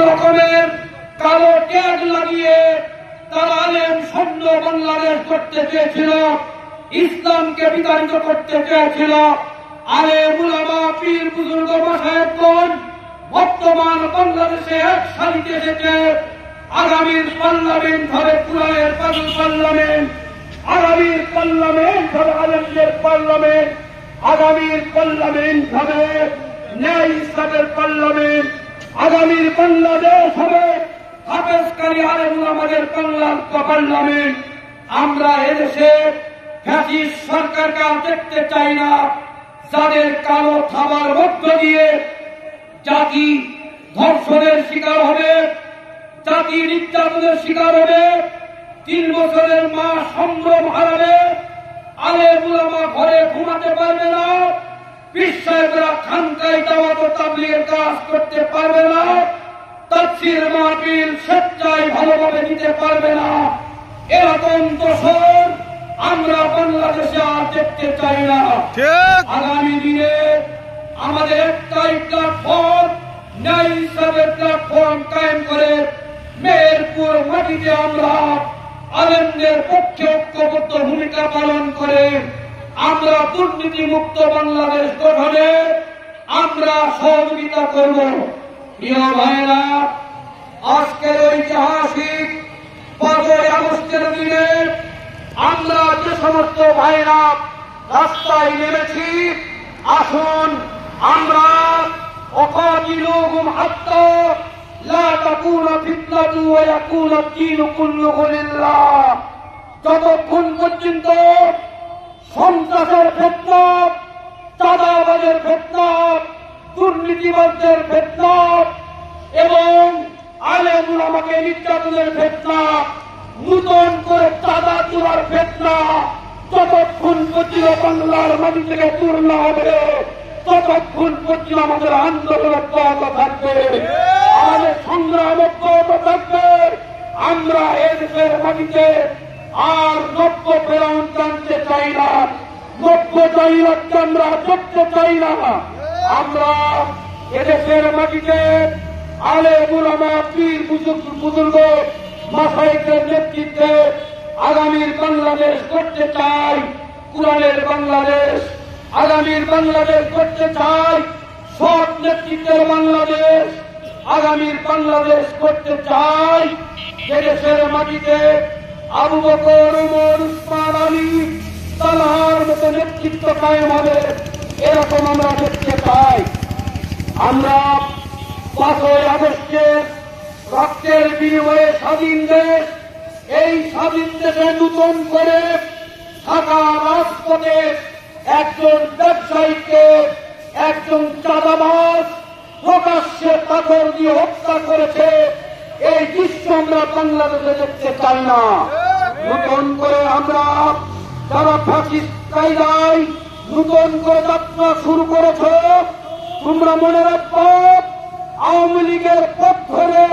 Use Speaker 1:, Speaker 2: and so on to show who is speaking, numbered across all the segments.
Speaker 1: রকমের কালো ট্যাগ লাগিয়ে তারা আলেম শূন্য বাংলাদেশ করতে চেয়েছিল, ইসলামকে বিতাড়িত করতে চেয়েছিল। আলেম উলামা পীর বুজুর্গ মাশায়েখগণ বর্তমান বাংলাদেশে এক সারিতে এসেছে। আগামীর পার্লামেন্ট হবে কুরআনের পার্লামেন্ট, আগামীর পার্লামেন্ট হবে আলেমদের পার্লামেন্ট, আগামীর পার্লামেন্ট হবে ন্যায় ইনসাফের পার্লামেন্ট, আগামীর বাংলাদেশ হবে হাফেজকারী আলেম উলামাদের পার্লামেন্ট। আমরা এদেশে ফ্যাসিস্ট সরকারকে দেখতে চাই না, যাদের কালো থাবার মধ্য দিয়ে জাতি ধর্ষণের শিকার হবে, জাতি নির্যাতনের শিকার হবে, 3 বছরের মা সম্ভ্রম হারাবে, আলেম উলামা ঘরে ঘুমাতে পারবে না, পীর সাহেবরা খানকায় দাওয়াত ও তাবলীগের কাজ করতে পারবে না, তাফসীর মাহফিল স্বেচ্ছায় ভালোভাবে দিতে পারবে না। এরকম দোষর আমরা বাংলাদেশে আর দেখতে চাই না। আগামী দিনে আমাদের একটাই প্ল্যাটফর্ম, ন্যায় ইনসাফের প্ল্যাটফর্ম কায়েম করে মেহেরপুর মাটিতে আমরা আলেমদের পক্ষে ঐক্যবদ্ধ ভূমিকা পালন করে আমরা দুর্নীতি মুক্ত বাংলাদেশ গঠনে আমরা সহযোগিতা করব। প্রিয় ভাইরা, আজকের ঐতিহাসিক 5ই আগস্টের দিনে আমরা যে সমস্ত ভাইরা রাস্তায় নেমেছি, আসুন আমরা অকাতিলুহুম হাত্তা লা তাকুনা ফিতনাতু ওয়া ইয়াকুনা আদ-দীনু কুল্লুহু লিল্লাহ। যতক্ষণ পর্যন্ত সন্ত্রাসের ফিতনা, চাঁদাবাজের ফিতনা, দুর্নীতিবাজদের ফিতনা এবং আলেম উলামাকে নির্যাতনের ফিতনা, নূতন করে চাঁদা তোলার ফিতনা যতক্ষণ পর্যন্ত বাংলার মাটি থেকে দূর না হবে, ততক্ষণ পর্যন্ত আমাদের আন্দোলন অব্যাহত থাকবে, আমাদের সংগ্রাম অব্যাহত থাকবে। আমরা এদেশের মাটিতে আর নব্য ফেরাউন টানতে চাই না, নব্য জাহিলাতকে আমরা করতে চাই না। আমরা এদেশের মাটিতে আলেম উলামা পীর বুজুর্গ মাশায়েখদের নেতৃত্বে আগামীর বাংলাদেশ করতে চাই, কুরআনের বাংলাদেশ। আগামীর বাংলাদেশ করতে চাই সৎ নেতৃত্বের বাংলাদেশ। আগামীর বাংলাদেশ করতে চাই এদেশের মাটিতে আবু বকর, ওমর, উসমান, আলী, তালহার মতো নেতৃত্ব কায়েম হবে, এরকম আমরা দেখতে চাই। আমরা 5ই আগস্টের রক্তের বিনিময়ে স্বাধীন দেশ, এই স্বাধীন দেশে নূতন করে ঢাকা রাজপথে একজন ব্যবসায়ীকে একজন চাঁদাবাজ প্রকাশ্যে পাথর দিয়ে হত্যা করেছে, এই দৃশ্য আমরা বাংলাদেশে দেখতে চাই না। নূতন করে আমরা যারা ফ্যাসিস্ট কায়দায় নূতন করে যাত্রা শুরু করেছ, তোমরা মনে রাখবো আওয়ামী লীগের পথ ধরে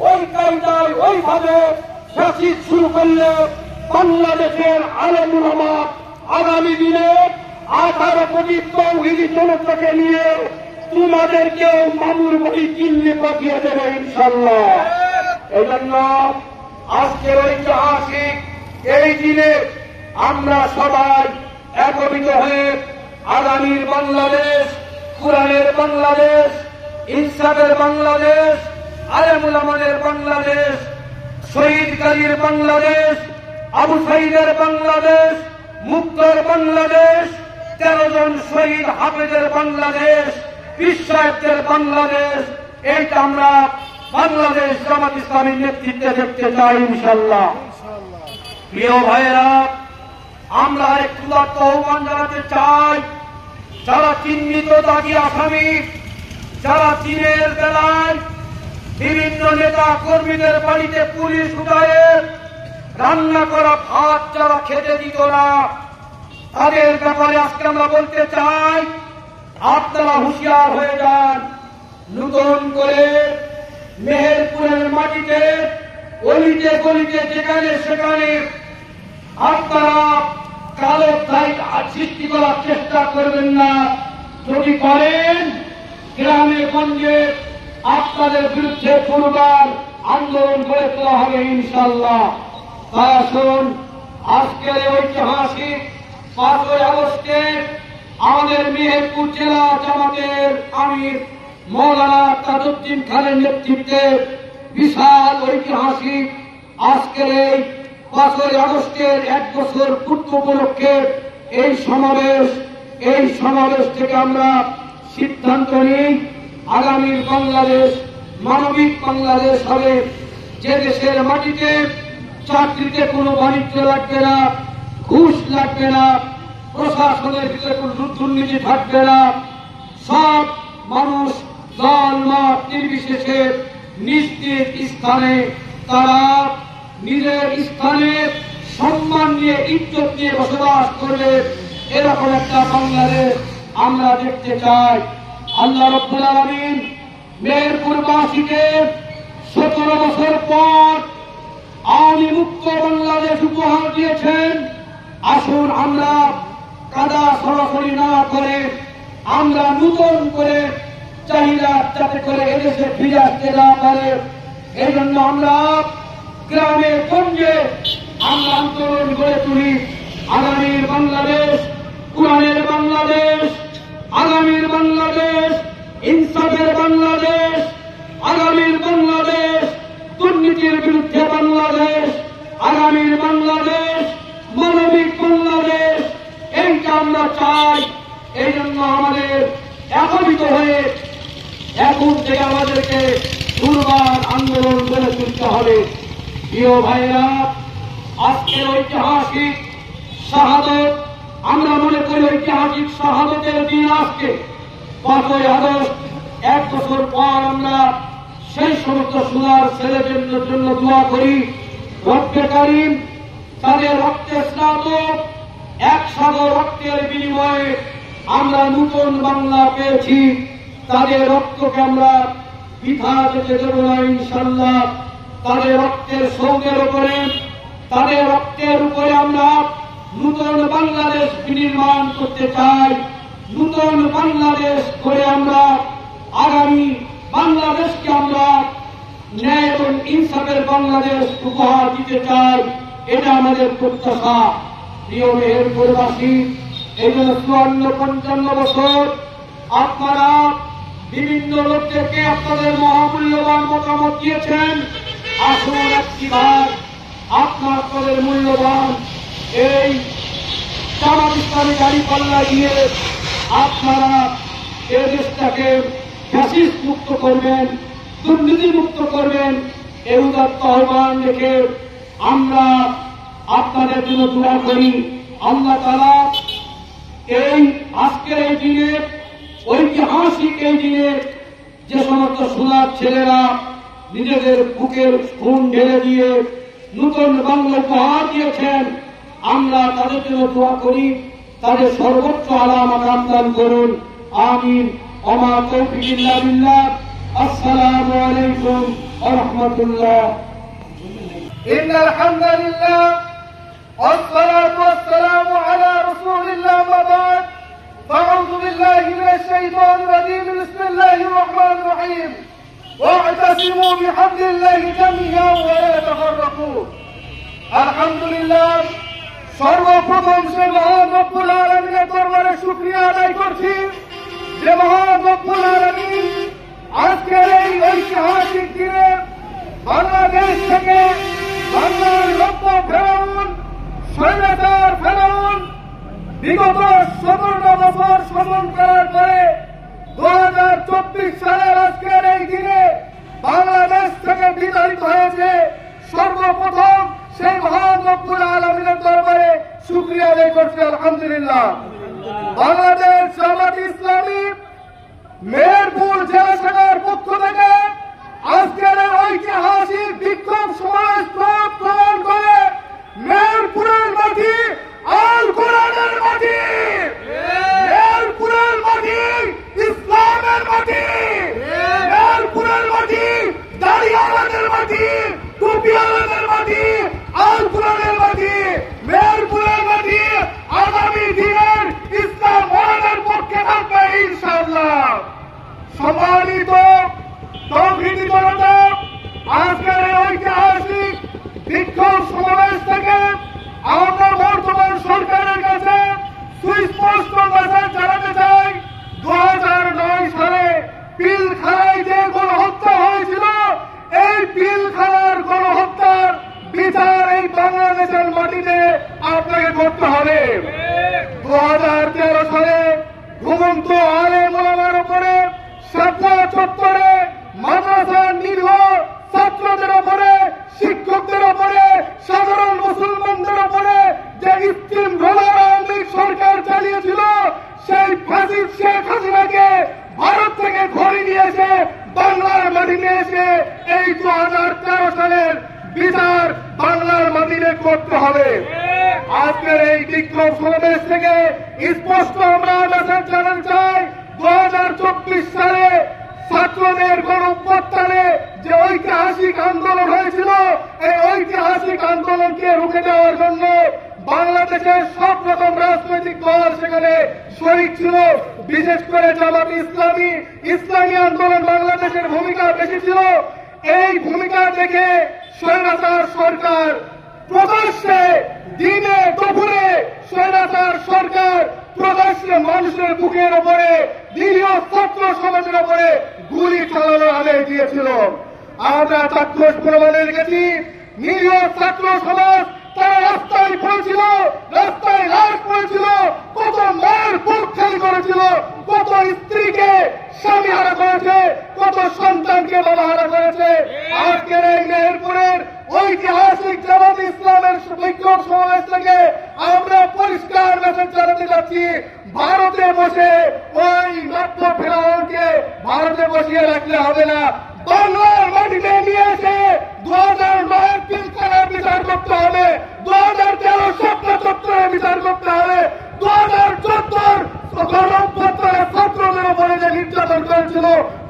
Speaker 1: ওই কায়দায় ওইভাবে ফ্যাসিস্ট শুরু করলে বাংলাদেশের আলেম উলামা আগামী দিনে 18 কোটি তৌহিদি জনতাকে নিয়ে তোমাদেরকে মামুর বাড়ি কিনলে পাঠিয়ে দেবে ইনশাল্লাহ। এই জন্য আজকের ঐতিহাসিক এই দিনে আমরা সবাই একত্রিত হয়ে আগামীর বাংলাদেশ, কুরআনের বাংলাদেশ, ইনসাফের বাংলাদেশ, আলেম উলামাদের বাংলাদেশ, শহীদ গাজীর বাংলাদেশ, আবু সাঈদের বাংলাদেশ, মুক্তর বাংলাদেশ, 13 জন শহীদ হাফেজের বাংলাদেশ, পীর সাহেবদের বাংলাদেশ, এইটা আমরা বাংলাদেশ জামাত ইসলামীর নেতৃত্বে দেখতে চাই ইনশাল্লাহ। প্রিয় ভাইয়েরা, আমরা একটু আহ্বান জানাতে চাই, যারা চিহ্নিত দাগী আসামি, যারা দিনের বেলায় বিভিন্ন নেতা কর্মীদের বাড়িতে পুলিশ উঠায়ে রান্না করা ভাত যারা খেতে দিত না, তাদের ব্যাপারে আজকে আমরা বলতে চাই, আপনারা হুঁশিয়ার হয়ে যান। নূতন করে মেহেরপুরের মাটিতে অলিতে গলিতে যেখানে সেখানে আপনারা কালো সাইট সৃষ্টি করার চেষ্টা করবেন না। যদি করেন, গ্রামে গঞ্জে আপনাদের বিরুদ্ধে পুনর্বার আন্দোলন গড়ে তোলা হবে ইনশাআল্লাহ। তা আসুন আজকের ঐতিহাসিক 5ই আগস্টে আমাদের মেহেরপুর জেলা জামাতের আমির মৌলানা তাজউদ্দিন খানের নেতৃত্বে বিশাল ঐতিহাসিক আজকের এই 5ই আগস্টের 1 বছর পূর্তি উপলক্ষে এই সমাবেশ থেকে আমরা সিদ্ধান্ত নিই আগামীর বাংলাদেশ মানবিক বাংলাদেশ হবে, যে দেশের মাটিতে চাকরিতে কোনো বাণিজ্য লাগবে না, ঘুষ লাগবে না, প্রশাসনের ভিতরে কোনো দুর্নীতি থাকবে না, সব মানুষ দল মত নির্বিশেষে নিজ নিজ স্থানে তারা নিজের স্থানে সম্মান নিয়ে ইজ্জত নিয়ে বসবাস করবে। এরকম একটা বাংলাদেশ আমরা দেখতে চাই। আল্লাহ রাব্বুল আলামিন মেহেরপুরবাসীকে 17 বছর পর আওয়ামী মুক্ত বাংলাদেশ উপহার দিয়েছেন। আসুন আমরা কাদা সরাসরি না করে আমরা নতুন করে চাহিদা যাতে করে এদেশে ফিরে আসতে না পারে, এই জন্য আমরা গ্রামে গঞ্জে আমরা আন্দোলন গড়ে তুলি। আগামীর বাংলাদেশ কোরআনের বাংলাদেশ, আগামীর বাংলাদেশ ইনসাফের বাংলাদেশ, আগামীর বাংলাদেশ দুর্নীতির বিরুদ্ধে বাংলাদেশ, আগামীর বাংলাদেশ মানবিক বাংলাদেশ, এইটা আমরা চাই। এই জন্য আমাদের একত্রিত হয়ে এখন থেকে আমাদেরকে দুর্বার আন্দোলন গড়ে তুলতে হবে। প্রিয় ভাইরা, আজকের ঐতিহাসিক শাহাদত আমরা মনে করি ঐতিহাসিক শাহাদতের দিন আজকে 5ই আগস্ট। 1 বছর পর আমরা সেই সমস্ত সোনার ছেলেদের জন্য দোয়া করি, রব্বে কারীম তাদের রক্তে স্নাত 1 সাগর রক্তের বিনিময়ে আমরা নতুন বাংলা পেয়েছি। তাদের রক্তকে আমরা বৃথা যেতে দেব না ইনশাআল্লাহ। তাদের রক্তের সৌধের উপরে, তাদের রক্তের উপরে আমরা নতুন বাংলাদেশ বিনির্মাণ করতে চাই। নতুন বাংলাদেশ করে আমরা আগামী বাংলাদেশকে আমরা ন্যায় এবং ইনসাফের বাংলাদেশ উপহার দিতে চাই। এটা আমাদের প্রত্যাশা। প্রিয় মেহেরপুরবাসী, এই জন্য 54-55 বছর আপনারা বিভিন্ন লোকদেরকে আপনাদের মহামূল্যবান মতামত দিয়েছেন। আসুন একটি ভাগ আপনাদের মূল্যবান এই জামাত ইসলামী দাঁড়িপাল্লা দিয়ে আপনারা এই দেশটাকে ফ্যাসিস্ট মুক্ত করবেন, দুর্নীতি মুক্ত করবেন, এই উদাত্ত আহ্বান রেখে আমরা আপনাদের জন্য দোয়া করি। আল্লাহ তাআলা এই আজকের এই দিনে, ঐতিহাসিক এই দিনে যে সমস্ত সোনার ছেলেরা নিজেদের বুকের খুন ঢেলে দিয়ে নতুন বাংলা উপহার দিয়েছেন, আমরা তাদের জন্য দোয়া করি, তাদের সর্বোচ্চ আলা মাকাম দান করুন। আমিন। ওমা তৌফিক ইল্লা বিল্লাহ। আসসালামু আলাইকুম ওয়া রাহমাতুল্লাহ।
Speaker 2: ইন্নাল হামদালিল্লাহ والصلاة والسلام على رسول الله وبعد فأعوذ بالله من الشيطان الرجيم بسم الله الرحمن الرحيم واعتصموا بحبل الله جميعا ولا تفرقوا الحمد لله সর্বপ্রথম সে মহান রব্বুল আলামিনের দরবারে শুকরিয়া আদায় করছি যে মহান রব্বুল আলামিন আজকের এই ঐতিহাসিক দিনে বাংলাদেশ থেকে বাংলার লক্ষ্য ফেরাউন স্বৈরাচার ফেরাউন বিগত 17 বছর শাসন করার পরে 2024 সালের আজকের এই দিনে বাংলাদেশ থেকে বিতাড়িত হয়েছে। সর্বপ্রথম সেই মহান রব্বুল আলামিনের দরবারে শুকরিয়া আদায় করছি আলহামদুলিল্লাহ। বাংলাদেশ জামাত ইসলামী মেহেরপুর জেলা শাখার পক্ষ থেকে আজকের ঐতিহাসিক বিক্ষোভ সমাবেশ গ্রহণ করে মেহেরপুরের মাটি আল কোরআনের মাটি, মেহেরপুরের মাটি ইসলামের মাটি, মেহেরপুরের মাটি দাড়িওয়ালাদের মাটি, টুপিওয়ালাদের মাটি, আল কোরআনের মাটি, মেহেরপুরের মাটি আগামী দিনের ইসলাম মহানের পক্ষে থাকবে ইনশাআল্লাহ। সম্মানিত পিলখানায় যে গণহত্যা হয়েছিল, এই পিলখানার গণহত্যার বিচার এই বাংলাদেশের মাটিতে আপনাকে করতে হবে। 2013 সালে ঘুমন্ত আলেম ওলামার উপরে, শাপলা চত্বরে মাদ্রাসার নিরীহ ছাত্রদের উপরে, শিক্ষকদের উপরে, সাধারণ মুসলমানদের উপরে যে স্টিম রোলার আওয়ামী লীগ সরকার চালিয়েছিল, সেই ফাঁসির শেখ হাসিনাকে ভারত থেকে ঘরে নিয়ে এসে বাংলার মাটিতে এসে এই 2013 সালের বিচার বাংলার মাটিতে করতে হবে। আজকের এই বিক্ষোভ সমাবেশ থেকে স্পষ্ট আমরা মেসেজ জানাতে চাই, 2024 সালে ছাত্রদের গণঅভ্যুত্থানে যে ঐতিহাসিক আন্দোলন হয়েছিল, এই ঐতিহাসিক আন্দোলনকে রুখে দেওয়ার জন্য বাংলাদেশের সব রকম রাজনৈতিক দল সেখানে শরিক ছিল। বিশেষ করে জামাত ইসলামী, ইসলামী আন্দোলন বাংলাদেশের ভূমিকা বেশি ছিল। এই ভূমিকা দেখে স্বৈরাচার সরকার প্রকাশ্যে দিনে দুপুরে স্বৈরাচার সরকার প্রকাশ্যে মানুষের বুকের উপরে, নিরীহ ছাত্র সমাজের উপরে গুলি চালানোর আদেশ দিয়েছিল। আমরা চাক্ষুষ প্রমাণে রেখেছি, নিরীহ ছাত্র সমাজ তারা রাস্তায় পড়েছিল, রাস্তায় লাশ পড়েছিল, কত মায়ের বুক খালি করেছিল, কত স্ত্রীকে স্বামী হারা করেছে, কত সন্তানকে বাবা হারা করেছে। আজকের এই মেহেরপুরের ঐতিহাসিক জামাত ইসলামের বিক্ষোভ সমাবেশ থেকে আমরা পরিষ্কার মেসেজ জানাতে যাচ্ছি, ভারতে বসে ওই নব্য ফেরাউনকে ভারতে বসিয়ে রাখলে হবে না। বাংলার মাটিতে নিয়ে এসে 2009 পিলখানার বিচার করতে হবে, 2013 শাপলা চত্বরের বিচার করতে হবে, 2014 গণঅভ্যুত্থানের ছাত্রদের উপরে যে নির্যাতন করেছিল,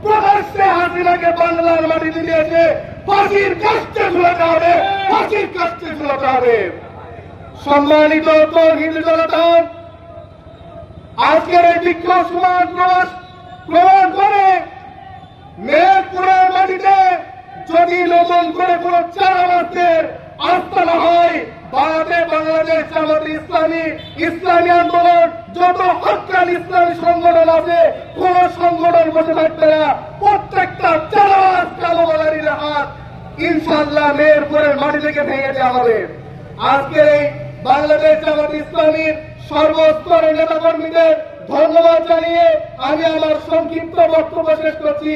Speaker 2: প্রকাশ্যে হাসিনাকে বাংলার মাটিতে নিয়ে এসে ফাঁসির কাস্টে ঝুলাতে হবে, ফাঁসির কাস্টে ঝুলাতে হবে। সম্মানিত তৌহিদ জনতা, আজকের এই বিক্ষোভ সমাজ প্রমাণ করে মেহেরপুরের মাটিতে যদি নতুন করে কোন চারাবাসের আস্তানা হয়, ভারতে বাংলাদেশ জামাত ইসলামী, ইসলামী আন্দোলন, যত হকান ইসলামী সংগঠন আছে, কোন সংগঠন বসে থাকবে না। প্রত্যেকটা চারাবাস কালোবাজারির হাত ইনশাআল্লাহ মেহেরপুরের মাটি থেকে ভেঙে দেওয়া হবে। আজকের এই বাংলাদেশ জামাত ইসলামীর সর্বস্তরের নেতাকর্মীদের ধন্যবাদ জানিয়ে আমি আমার সংক্ষিপ্ত বক্তব্য শেষ করছি।